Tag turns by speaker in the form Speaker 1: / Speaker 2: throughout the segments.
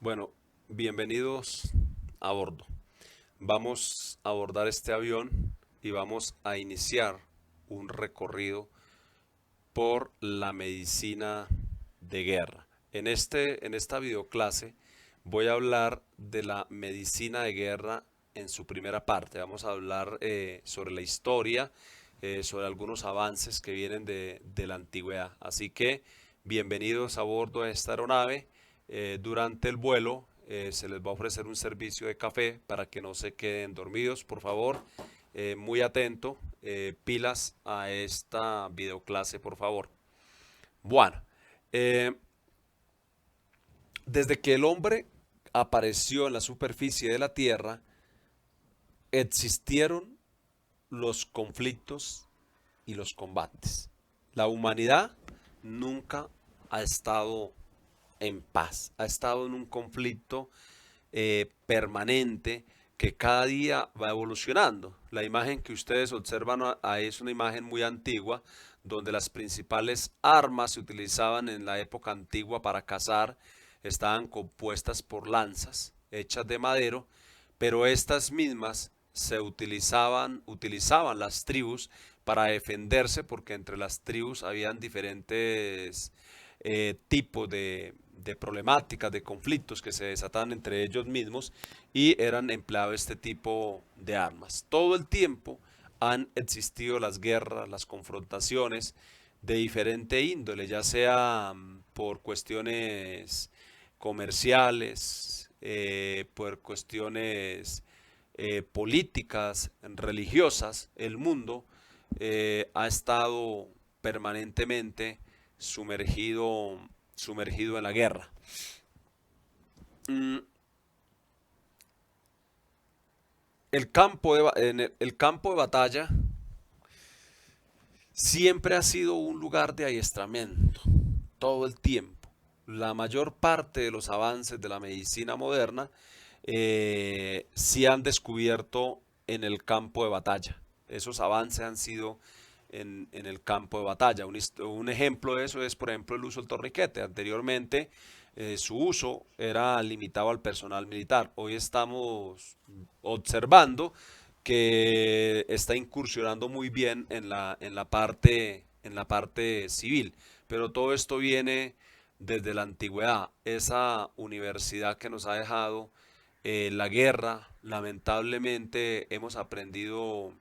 Speaker 1: Bueno, bienvenidos a bordo. Vamos a abordar este avión y vamos a iniciar un recorrido por la medicina de guerra. En esta videoclase voy a hablar de la medicina de guerra en su primera parte. Vamos a hablar sobre la historia, sobre algunos avances que vienen de la antigüedad. Así que bienvenidos a bordo de esta aeronave. Durante el vuelo se les va a ofrecer un servicio de café para que no se queden dormidos, por favor. Muy atento, pilas a esta videoclase, por favor. Bueno, eh, desde que el hombre apareció en la superficie de la Tierra, existieron los conflictos y los combates. La humanidad nunca ha estado en paz, ha estado en un conflicto permanente que cada día va evolucionando. La imagen que ustedes observan ahí es una imagen muy antigua, donde las principales armas se utilizaban en la época antigua para cazar estaban compuestas por lanzas hechas de madero, pero estas mismas utilizaban las tribus para defenderse, porque entre las tribus habían diferentes tipos de problemáticas, de conflictos que se desataban entre ellos mismos y eran empleados este tipo de armas. Todo el tiempo han existido las guerras, las confrontaciones de diferente índole, ya sea por cuestiones comerciales, por cuestiones políticas, religiosas. El mundo ha estado permanentemente sumergido, sumergido en la guerra. Mm, el campo de batalla siempre ha sido un lugar de adiestramiento, todo el tiempo. La mayor parte de los avances de la medicina moderna se han descubierto en el campo de batalla. Esos avances han sido en el campo de batalla. Un ejemplo de eso es, por ejemplo, el uso del torniquete. Anteriormente, su uso era limitado al personal militar. Hoy estamos observando que está incursionando muy bien en la parte civil. Pero todo esto viene desde la antigüedad. Esa universidad que nos ha dejado la guerra, lamentablemente hemos aprendido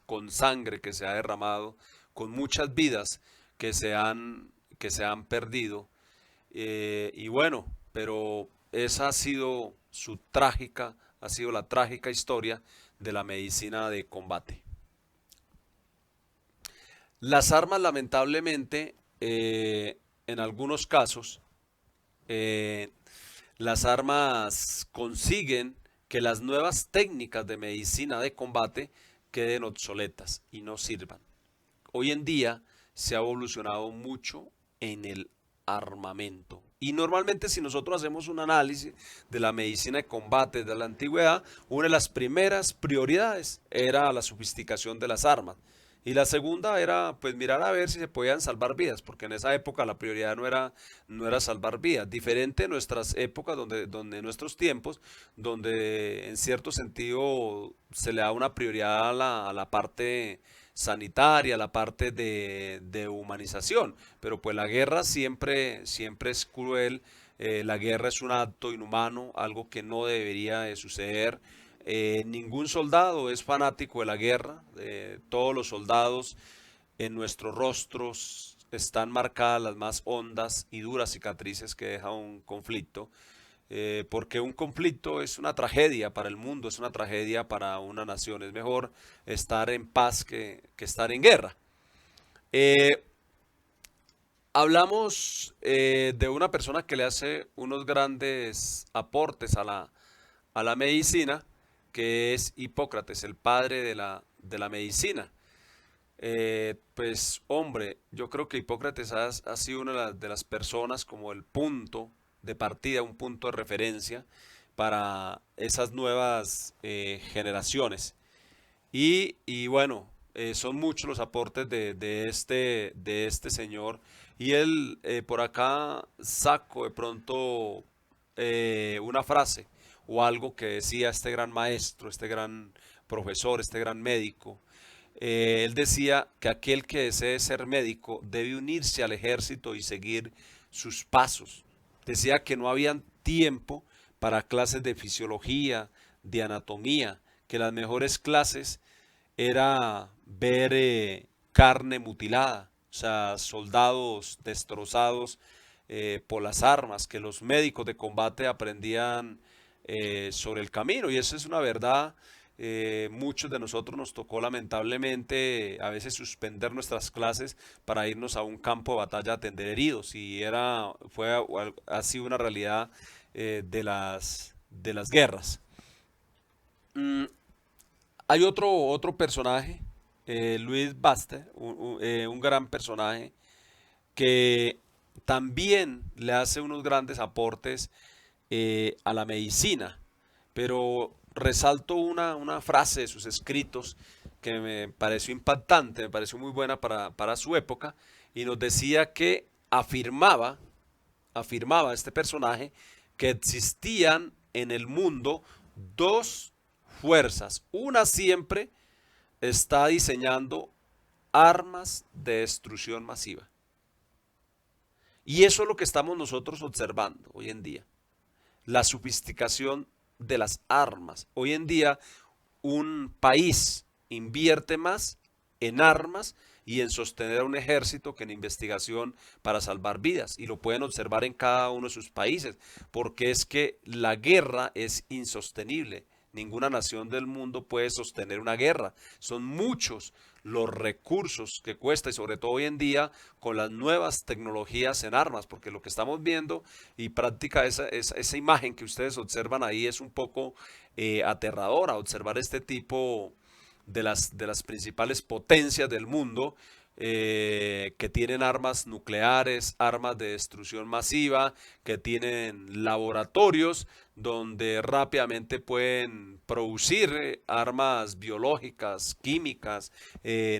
Speaker 1: con sangre que se ha derramado, con muchas vidas que se han perdido. Y bueno, pero esa ha sido ha sido la trágica historia de la medicina de combate. Las armas, lamentablemente, en algunos casos, eh, las armas consiguen que las nuevas técnicas de medicina de combate queden obsoletas y no sirvan. Hoy en día se ha evolucionado mucho en el armamento. Y normalmente si nosotros hacemos un análisis de la medicina de combate de la antigüedad, una de las primeras prioridades era la sofisticación de las armas. Y la segunda era pues mirar a ver si se podían salvar vidas, porque en esa época la prioridad no era salvar vidas. Diferente en nuestras épocas, donde en nuestros tiempos, donde en cierto sentido se le da una prioridad a la parte sanitaria, la parte de humanización. Pero pues la guerra siempre es cruel, la guerra es un acto inhumano, algo que no debería de suceder. Ningún soldado es fanático de la guerra. Todos los soldados en nuestros rostros están marcadas las más hondas y duras cicatrices que deja un conflicto. Porque un conflicto es una tragedia para el mundo, es una tragedia para una nación. Es mejor estar en paz que estar en guerra. Eh, Hablamos de una persona que le hace unos grandes aportes a la medicina, que es Hipócrates, el padre de la medicina. Pues hombre, yo creo que Hipócrates ha sido una de las personas como el punto de partida, un punto de referencia para esas nuevas generaciones. Y bueno, son muchos los aportes de este señor. Y él, por acá saco de pronto una frase o algo que decía este gran maestro, este gran profesor, este gran médico. Él decía que aquel que desee ser médico debe unirse al ejército y seguir sus pasos. Decía que no había tiempo para clases de fisiología, de anatomía, que las mejores clases era ver carne mutilada, o sea, soldados destrozados por las armas, que los médicos de combate aprendían sobre el camino, y eso es una verdad. Muchos de nosotros nos tocó lamentablemente a veces suspender nuestras clases para irnos a un campo de batalla a atender heridos, y ha sido una realidad de las guerras. Mm, Hay otro personaje, Louis Pasteur, un gran personaje, que también le hace unos grandes aportes a la medicina, pero resalto una frase de sus escritos que me pareció impactante, me pareció muy buena para su época, y nos decía que afirmaba este personaje que existían en el mundo dos fuerzas. Una siempre está diseñando armas de destrucción masiva. Y eso es lo que estamos nosotros observando hoy en día. La sofisticación de las armas. Hoy en día un país invierte más en armas y en sostener un ejército que en investigación para salvar vidas. Y lo pueden observar en cada uno de sus países, porque es que la guerra es insostenible. Ninguna nación del mundo puede sostener una guerra. Son muchos los recursos que cuesta, y sobre todo hoy en día con las nuevas tecnologías en armas, porque lo que estamos viendo y práctica esa imagen que ustedes observan ahí es un poco aterradora. Observar este tipo de las principales potencias del mundo que tienen armas nucleares, armas de destrucción masiva, que tienen laboratorios donde rápidamente pueden producir armas biológicas, químicas,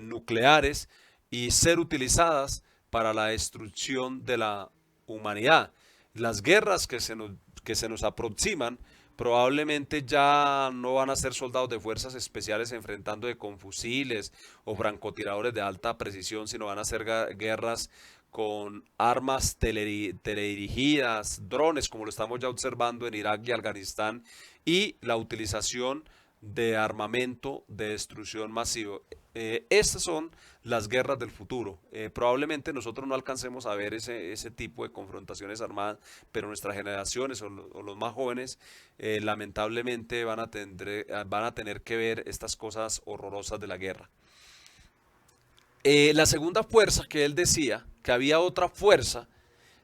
Speaker 1: nucleares, y ser utilizadas para la destrucción de la humanidad. Las guerras que se nos aproximan probablemente ya no van a ser soldados de fuerzas especiales enfrentándose con fusiles o francotiradores de alta precisión, sino van a ser guerras con armas teledirigidas, drones, como lo estamos ya observando en Irak y Afganistán, y la utilización de armamento de destrucción masivo. Estas son las guerras del futuro. Probablemente nosotros no alcancemos a ver ese tipo de confrontaciones armadas, pero nuestras generaciones o los más jóvenes lamentablemente van a tener que ver estas cosas horrorosas de la guerra. La segunda fuerza que él decía, que había otra fuerza,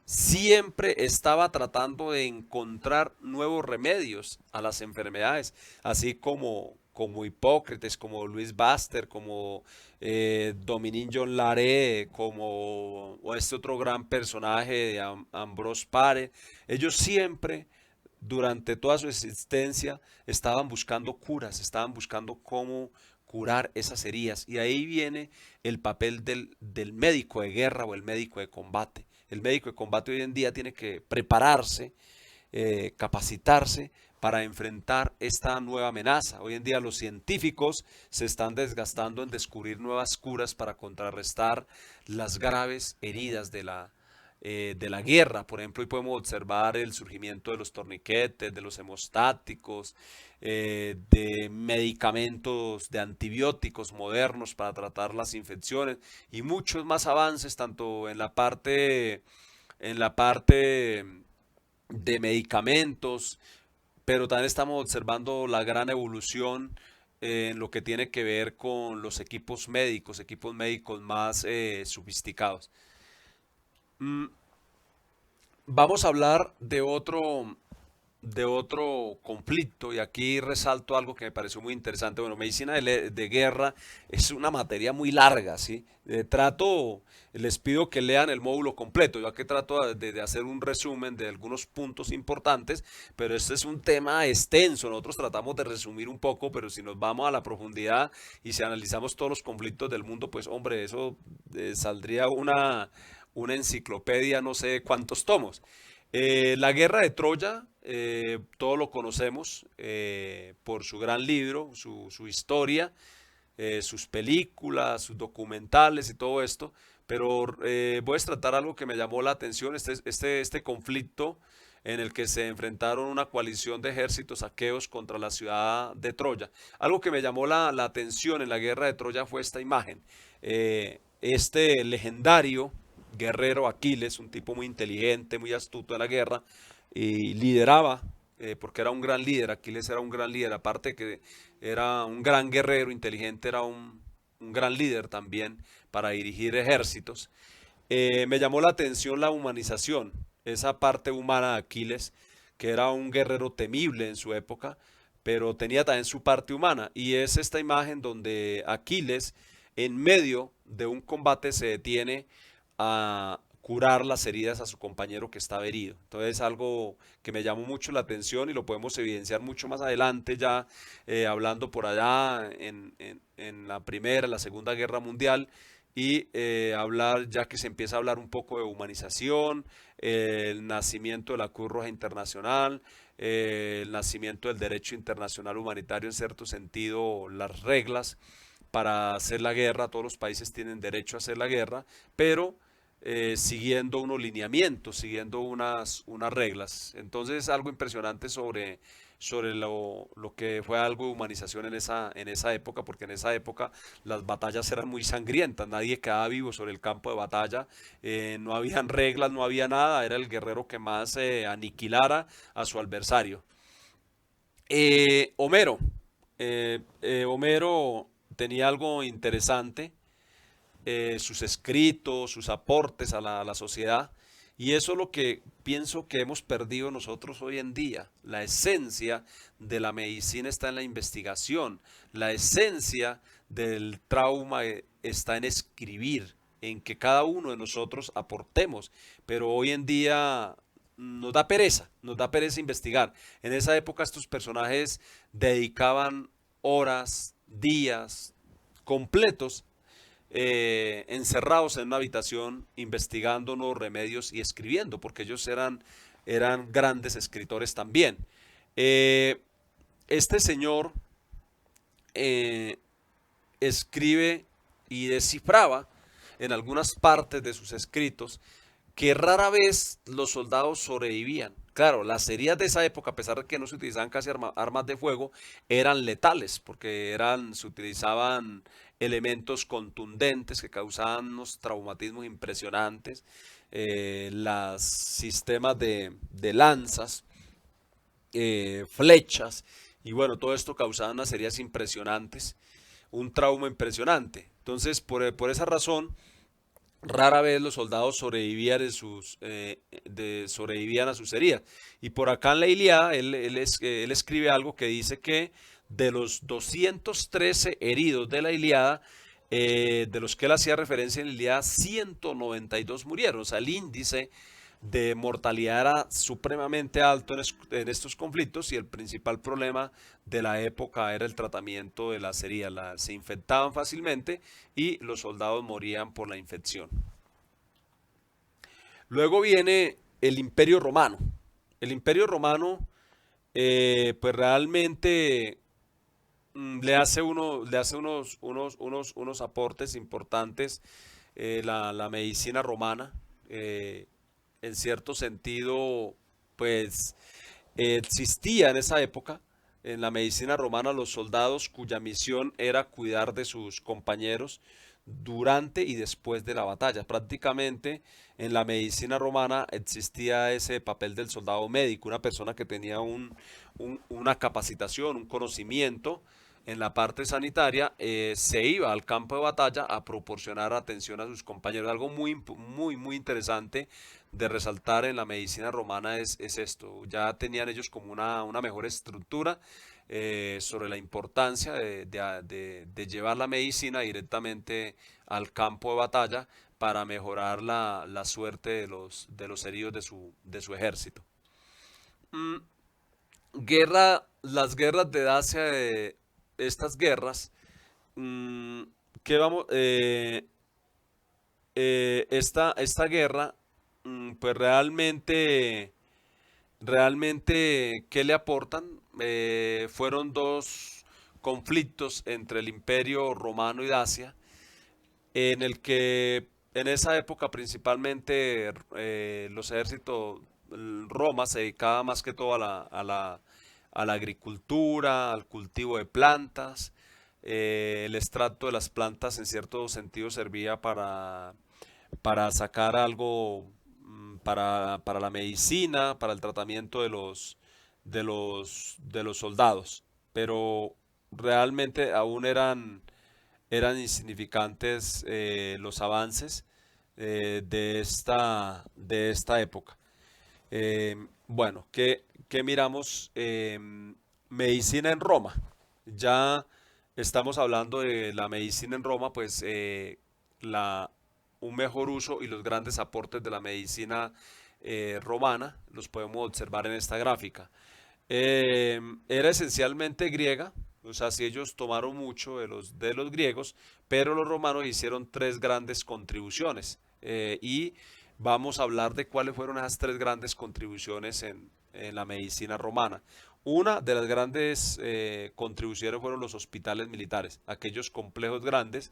Speaker 1: siempre estaba tratando de encontrar nuevos remedios a las enfermedades, así como Hipócrates, como Louis Pasteur, como Dominique John Larrey, como o este otro gran personaje de Ambrose Pare. Ellos siempre, durante toda su existencia, estaban buscando curas, estaban buscando cómo curar esas heridas. Y ahí viene el papel del médico de guerra o el médico de combate. El médico de combate hoy en día tiene que prepararse, capacitarse para enfrentar esta nueva amenaza. Hoy en día los científicos se están desgastando en descubrir nuevas curas para contrarrestar las graves heridas de la guerra. Por ejemplo, hoy podemos observar el surgimiento de los torniquetes, de los hemostáticos, de medicamentos, de antibióticos modernos para tratar las infecciones, y muchos más avances tanto en la parte de medicamentos, pero también estamos observando la gran evolución en lo que tiene que ver con los equipos médicos más sofisticados. Mm, Vamos a hablar de otro conflicto, y aquí resalto algo que me pareció muy interesante. Bueno, medicina de guerra es una materia muy larga, ¿sí? Les pido que lean el módulo completo. Yo aquí trato de hacer un resumen de algunos puntos importantes, pero este es un tema extenso. Nosotros tratamos de resumir un poco, pero si nos vamos a la profundidad y si analizamos todos los conflictos del mundo, pues hombre, eso saldría una enciclopedia, no sé cuántos tomos. La guerra de Troya todo lo conocemos por su gran libro, su historia, sus películas, sus documentales y todo esto, pero voy a tratar algo que me llamó la atención, este conflicto en el que se enfrentaron una coalición de ejércitos aqueos contra la ciudad de Troya. Algo que me llamó la atención en la guerra de Troya fue esta imagen. Este legendario guerrero Aquiles, un tipo muy inteligente, muy astuto en la guerra, y lideraba, porque era un gran líder, Aquiles era un gran líder, aparte que era un gran guerrero, inteligente, era un gran líder también para dirigir ejércitos. Me llamó la atención la humanización, esa parte humana de Aquiles, que era un guerrero temible en su época, pero tenía también su parte humana. Y es esta imagen donde Aquiles, en medio de un combate, se detiene a curar las heridas a su compañero que estaba herido. Entonces es algo que me llamó mucho la atención y lo podemos evidenciar mucho más adelante ya hablando por allá en la Primera, la Segunda Guerra Mundial y hablar, ya que se empieza a hablar un poco de humanización, el nacimiento de la Cruz Roja Internacional, el nacimiento del derecho internacional humanitario en cierto sentido, las reglas para hacer la guerra, todos los países tienen derecho a hacer la guerra, pero siguiendo unos lineamientos, siguiendo unas reglas. Entonces es algo impresionante sobre lo que fue algo de humanización en esa época, porque en esa época las batallas eran muy sangrientas, nadie quedaba vivo sobre el campo de batalla, no habían reglas, no había nada, era el guerrero que más aniquilara a su adversario. Homero, Homero tenía algo interesante, sus escritos, sus aportes a la sociedad. Y eso es lo que pienso que hemos perdido nosotros hoy en día. La esencia de la medicina está en la investigación. La esencia del trauma está en escribir, en que cada uno de nosotros aportemos. Pero hoy en día nos da pereza investigar. En esa época estos personajes dedicaban horas, días completos encerrados en una habitación investigando nuevos remedios y escribiendo, porque ellos eran grandes escritores también. Eh, este señor eh, escribe y descifraba en algunas partes de sus escritos que rara vez los soldados sobrevivían. Claro, las heridas de esa época, a pesar de que no se utilizaban casi armas de fuego, eran letales, porque se utilizaban elementos contundentes que causaban unos traumatismos impresionantes, los sistemas de lanzas, flechas, y bueno, todo esto causaba unas heridas impresionantes, un trauma impresionante. Entonces, por esa razón, rara vez los soldados sobrevivían a sus heridas. Y por acá en la Ilíada, él escribe algo que dice que de los 213 heridos de la Ilíada, de los que él hacía referencia en la Ilíada, 192 murieron. O sea, el índice de mortalidad era supremamente alto en estos conflictos y el principal problema de la época era el tratamiento de las heridas. Se infectaban fácilmente y los soldados morían por la infección. Luego viene el Imperio Romano. El Imperio Romano, pues realmente le hace unos aportes importantes la medicina romana. En cierto sentido, pues existía en esa época en la medicina romana los soldados cuya misión era cuidar de sus compañeros durante y después de la batalla. Prácticamente en la medicina romana existía ese papel del soldado médico, una persona que tenía una capacitación, un conocimiento en la parte sanitaria, se iba al campo de batalla a proporcionar atención a sus compañeros. Algo muy interesante de resaltar en la medicina romana es esto. Ya tenían ellos como una mejor estructura sobre la importancia de llevar la medicina directamente al campo de batalla para mejorar la suerte de los heridos de su ejército. Mm, las guerras de Dacia, estas guerras, mm, que vamos, esta guerra, pues realmente Realmente, ¿qué le aportan? Fueron dos conflictos entre el Imperio Romano y Dacia, en el que en esa época principalmente los ejércitos, Roma se dedicaba más que todo a la agricultura, al cultivo de plantas. El extracto de las plantas en cierto sentido servía para sacar algo, para la medicina, para el tratamiento de los soldados. Pero realmente aún eran insignificantes los avances de esta época. Bueno, ¿qué miramos? Medicina en Roma. Ya estamos hablando de la medicina en Roma, pues la, un mejor uso y los grandes aportes de la medicina romana los podemos observar en esta gráfica. Era esencialmente griega, o sea, si ellos tomaron mucho de los griegos, pero los romanos hicieron tres grandes contribuciones. Y vamos a hablar de cuáles fueron esas tres grandes contribuciones en la medicina romana. Una de las grandes contribuciones fueron los hospitales militares, aquellos complejos grandes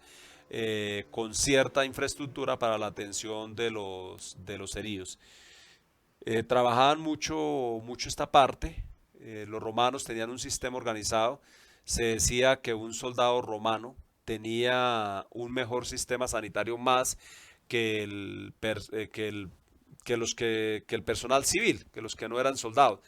Speaker 1: con cierta infraestructura para la atención de los heridos. Trabajaban mucho esta parte. Los romanos tenían un sistema organizado. Se decía que un soldado romano tenía un mejor sistema sanitario más que que el personal civil, que los que no eran soldados.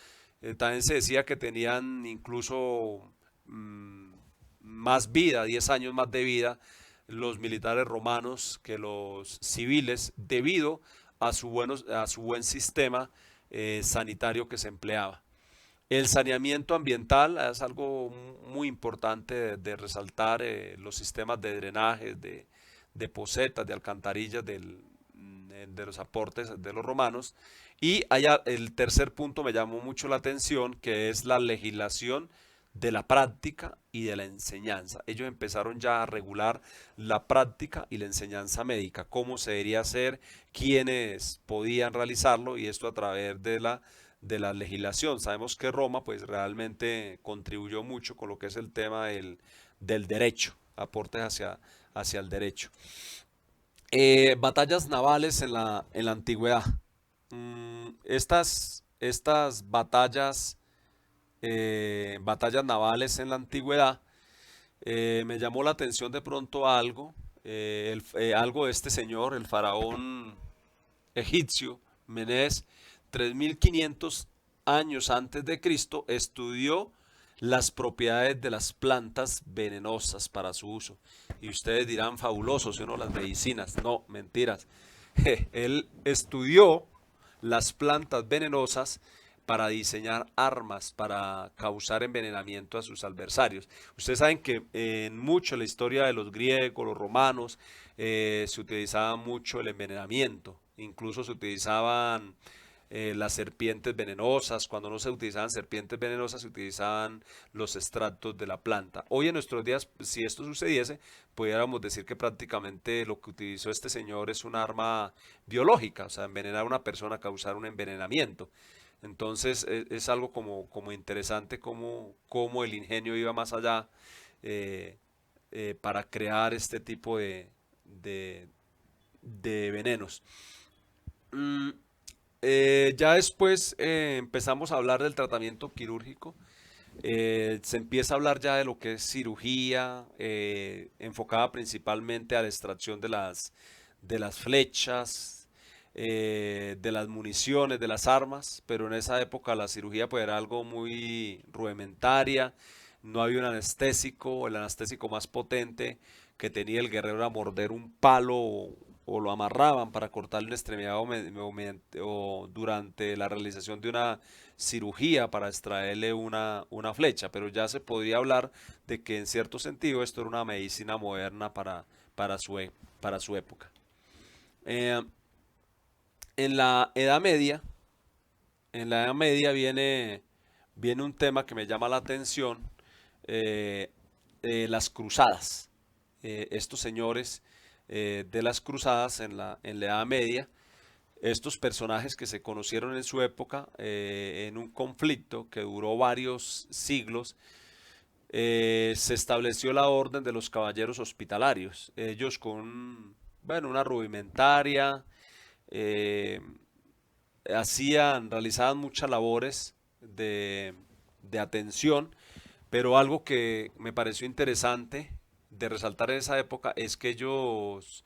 Speaker 1: También se decía que tenían incluso mm, más vida, 10 años más de vida, los militares romanos que los civiles, debido a su buen sistema sanitario que se empleaba. El saneamiento ambiental es algo muy importante de resaltar, los sistemas de drenaje, de pocetas, de alcantarillas de los aportes de los romanos. Y allá el tercer punto me llamó mucho la atención, que es la legislación de la práctica y de la enseñanza. Ellos empezaron ya a regular la práctica y la enseñanza médica, cómo se debería hacer, quiénes podían realizarlo, y esto a través de la legislación. Sabemos que Roma pues realmente contribuyó mucho con lo que es el tema del derecho, aportes hacia el derecho. Batallas navales en la antigüedad. Estas batallas navales en la antigüedad, me llamó la atención de pronto algo, algo de este señor, el faraón egipcio, Menes, 3500 años antes de Cristo, estudió las propiedades de las plantas venenosas para su uso. Y ustedes dirán, fabuloso, ¿sí o no? Las medicinas. No, mentiras. Él estudió las plantas venenosas para diseñar armas, para causar envenenamiento a sus adversarios. Ustedes saben que en mucho la historia de los griegos, los romanos, se utilizaba mucho el envenenamiento. Incluso se utilizaban las serpientes venenosas. Cuando no se utilizaban serpientes venenosas, se utilizaban los extractos de la planta. Hoy en nuestros días, si esto sucediese, pudiéramos decir que prácticamente lo que utilizó este señor es un arma biológica, o sea, envenenar a una persona, causar un envenenamiento. Entonces es algo como interesante como el ingenio iba más allá eh, para crear este tipo de, de venenos. Mm, ya después empezamos a hablar del tratamiento quirúrgico. Se empieza a hablar ya de lo que es cirugía, enfocada principalmente a la extracción de las flechas, de las municiones, de las armas, pero en esa época la cirugía pues era algo muy rudimentaria, no había un anestésico, el anestésico más potente que tenía el guerrero era morder un palo o lo amarraban para cortarle una extremidad o durante la realización de una cirugía para extraerle una flecha, pero ya se podría hablar de que en cierto sentido esto era una medicina moderna para su época. Eh, en la Edad Media, en la Edad Media viene un tema que me llama la atención, eh, las cruzadas. Estos señores de las cruzadas en la Edad Media, estos personajes que se conocieron en su época en un conflicto que duró varios siglos, se estableció la orden de los caballeros hospitalarios. Ellos con, bueno, una rudimentaria, eh, realizaban muchas labores de atención, pero algo que me pareció interesante de resaltar en esa época es que ellos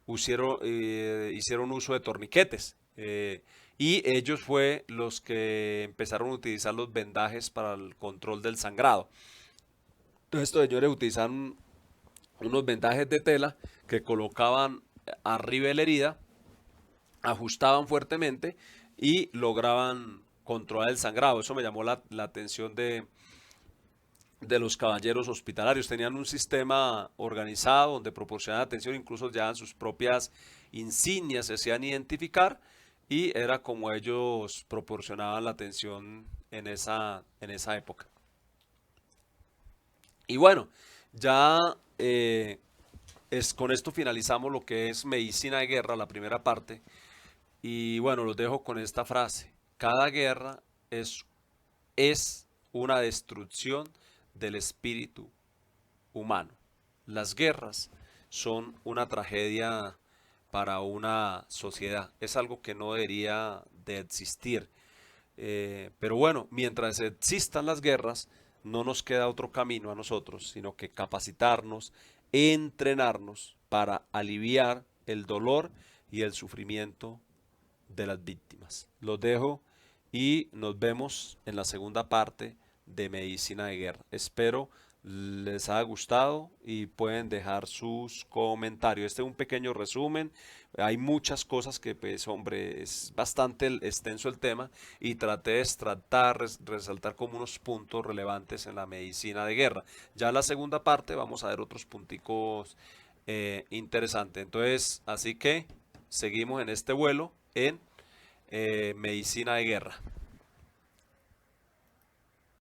Speaker 1: hicieron uso de torniquetes. Y ellos fue los que empezaron a utilizar los vendajes para el control del sangrado. Entonces estos señores utilizaban unos vendajes de tela que colocaban arriba de la herida, ajustaban fuertemente y lograban controlar el sangrado. Eso me llamó la atención de los caballeros hospitalarios. Tenían un sistema organizado donde proporcionaban atención, incluso llevaban sus propias insignias, se hacían identificar y era como ellos proporcionaban la atención en esa época. Y bueno, ya con esto finalizamos lo que es medicina de guerra, la primera parte. Y bueno, los dejo con esta frase. Cada guerra es una destrucción del espíritu humano. Las guerras son una tragedia para una sociedad. Es algo que no debería de existir. Pero bueno, mientras existan las guerras, no nos queda otro camino a nosotros, sino que capacitarnos, entrenarnos para aliviar el dolor y el sufrimiento de las víctimas. Los dejo y nos vemos en la segunda parte de Medicina de Guerra. Espero les haya gustado y pueden dejar sus comentarios. Este es un pequeño resumen. Hay muchas cosas que, pues, hombre, es bastante extenso el tema y traté de resaltar como unos puntos relevantes en la medicina de guerra. Ya en la segunda parte vamos a ver otros punticos interesantes. Entonces, así que seguimos en este vuelo en medicina de guerra.